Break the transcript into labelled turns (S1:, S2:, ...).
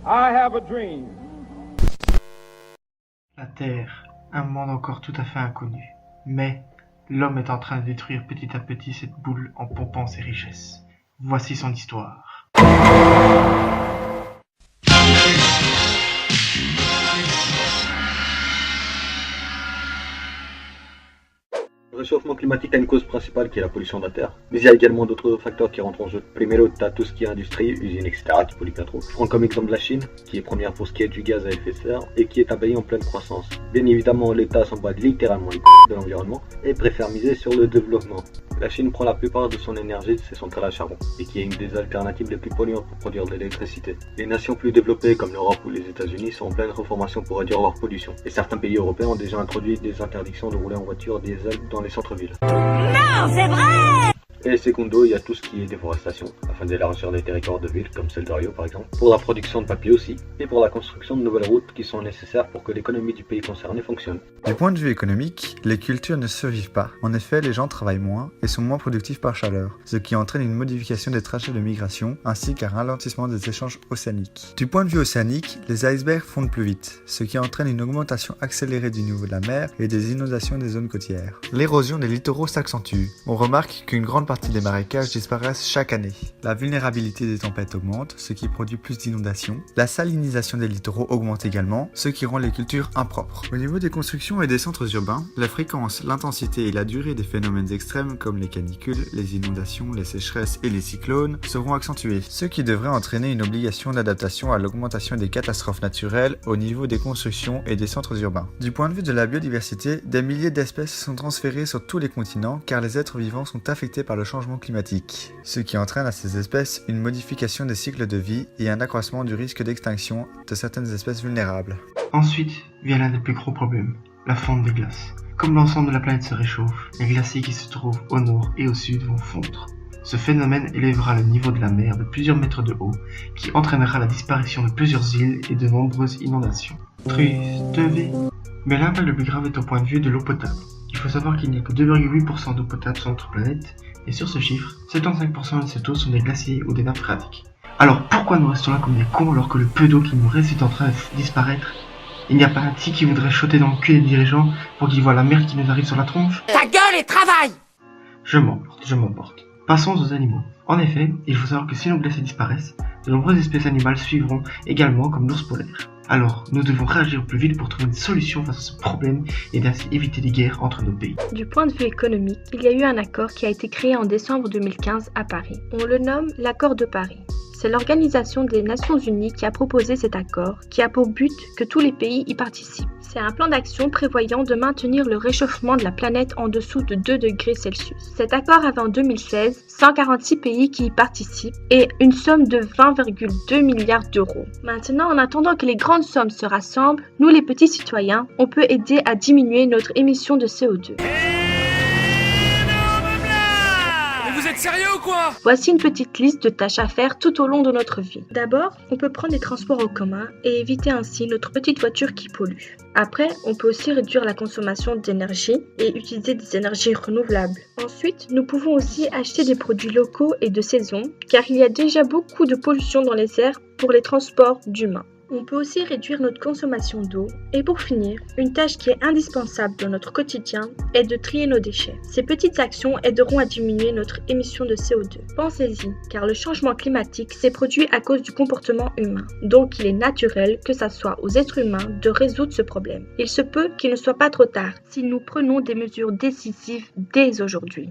S1: I have a dream.
S2: La Terre, un monde encore tout à fait inconnu. Mais l'homme est en train de détruire petit à petit cette boule en pompant ses richesses. Voici son histoire.
S3: Le réchauffement climatique a une cause principale qui est la pollution de la Terre. Mais il y a également d'autres facteurs qui rentrent en jeu. Primero, tu as tout ce qui est industrie, usines, etc. qui polluent bien trop. Je prends comme exemple la Chine, qui est première pour ce qui est du gaz à effet de serre et qui est un pays en pleine croissance. Bien évidemment, l'État s'en bat littéralement les de l'environnement et préfère miser sur le développement. La Chine prend la plupart de son énergie de ses centrales à charbon et qui est une des alternatives les plus polluantes pour produire de l'électricité. Les nations plus développées comme l'Europe ou les États-Unis sont en pleine reformation pour réduire leur pollution. Et certains pays européens ont déjà introduit des interdictions de rouler en voiture diesel dans les centres-villes.
S4: Non, c'est vrai!
S3: Et secondo, il y a tout ce qui est déforestation, afin d'élargir les territoires de ville, comme celle de Rio par exemple, pour la production de papier aussi, et pour la construction de nouvelles routes qui sont nécessaires pour que l'économie du pays concerné fonctionne.
S5: Du point de vue économique, les cultures ne survivent pas. En effet, les gens travaillent moins et sont moins productifs par chaleur, ce qui entraîne une modification des trajets de migration ainsi qu'un ralentissement des échanges océaniques. Du point de vue océanique, les icebergs fondent plus vite, ce qui entraîne une augmentation accélérée du niveau de la mer et des inondations des zones côtières. L'érosion des littoraux s'accentue. On remarque qu'une grande partie des marécages disparaissent chaque année. La vulnérabilité des tempêtes augmente, ce qui produit plus d'inondations. La salinisation des littoraux augmente également, ce qui rend les cultures impropres. Au niveau des constructions et des centres urbains, la fréquence, l'intensité et la durée des phénomènes extrêmes comme les canicules, les inondations, les sécheresses et les cyclones seront accentués, ce qui devrait entraîner une obligation d'adaptation à l'augmentation des catastrophes naturelles au niveau des constructions et des centres urbains. Du point de vue de la biodiversité, des milliers d'espèces sont transférées sur tous les continents car les êtres vivants sont affectés par le changement climatique, ce qui entraîne à ces espèces une modification des cycles de vie et un accroissement du risque d'extinction de certaines espèces vulnérables.
S2: Ensuite vient l'un des plus gros problèmes, la fonte des glaces. Comme l'ensemble de la planète se réchauffe, les glaciers qui se trouvent au nord et au sud vont fondre. Ce phénomène élèvera le niveau de la mer de plusieurs mètres de haut, qui entraînera la disparition de plusieurs îles et de nombreuses inondations. Triste vie. Mais l'impact le plus grave est au point de vue de l'eau potable. Il faut savoir qu'il n'y a que 2,8% d'eau potable sur notre planète, et sur ce chiffre, 75% de cette eau sont des glaciers ou des nappes phréatiques. Alors pourquoi nous restons là comme des cons alors que le peu d'eau qui nous reste est en train de disparaître? Il n'y a pas un petit qui voudrait choter dans le cul des dirigeants pour qu'ils voient la mer qui nous arrive sur la tronche?
S4: Ta gueule et travaille!
S2: Je m'emporte. Passons aux animaux. En effet, il faut savoir que si nos glaciers disparaissent, de nombreuses espèces animales suivront également comme l'ours polaire. Alors, nous devons réagir au plus vite pour trouver une solution face à ce problème et ainsi éviter des guerres entre nos pays.
S6: Du point de vue économique, il y a eu un accord qui a été créé en décembre 2015 à Paris. On le nomme l'Accord de Paris. C'est l'Organisation des Nations Unies qui a proposé cet accord, qui a pour but que tous les pays y participent. C'est un plan d'action prévoyant de maintenir le réchauffement de la planète en dessous de 2 degrés Celsius. Cet accord avait en 2016 146 pays qui y participent et une somme de 20,2 milliards d'euros. Maintenant, en attendant que les grandes sommes se rassemblent, nous les petits citoyens, on peut aider à diminuer notre émission de CO2.
S4: Vous êtes sérieux ou quoi?
S6: Voici une petite liste de tâches à faire tout au long de notre vie. D'abord, on peut prendre des transports en commun et éviter ainsi notre petite voiture qui pollue. Après, on peut aussi réduire la consommation d'énergie et utiliser des énergies renouvelables. Ensuite, nous pouvons aussi acheter des produits locaux et de saison, car il y a déjà beaucoup de pollution dans les airs pour les transports d'humains. On peut aussi réduire notre consommation d'eau. Et pour finir, une tâche qui est indispensable dans notre quotidien est de trier nos déchets. Ces petites actions aideront à diminuer notre émission de CO2. Pensez-y, car le changement climatique s'est produit à cause du comportement humain. Donc il est naturel que ça soit aux êtres humains de résoudre ce problème. Il se peut qu'il ne soit pas trop tard si nous prenons des mesures décisives dès aujourd'hui.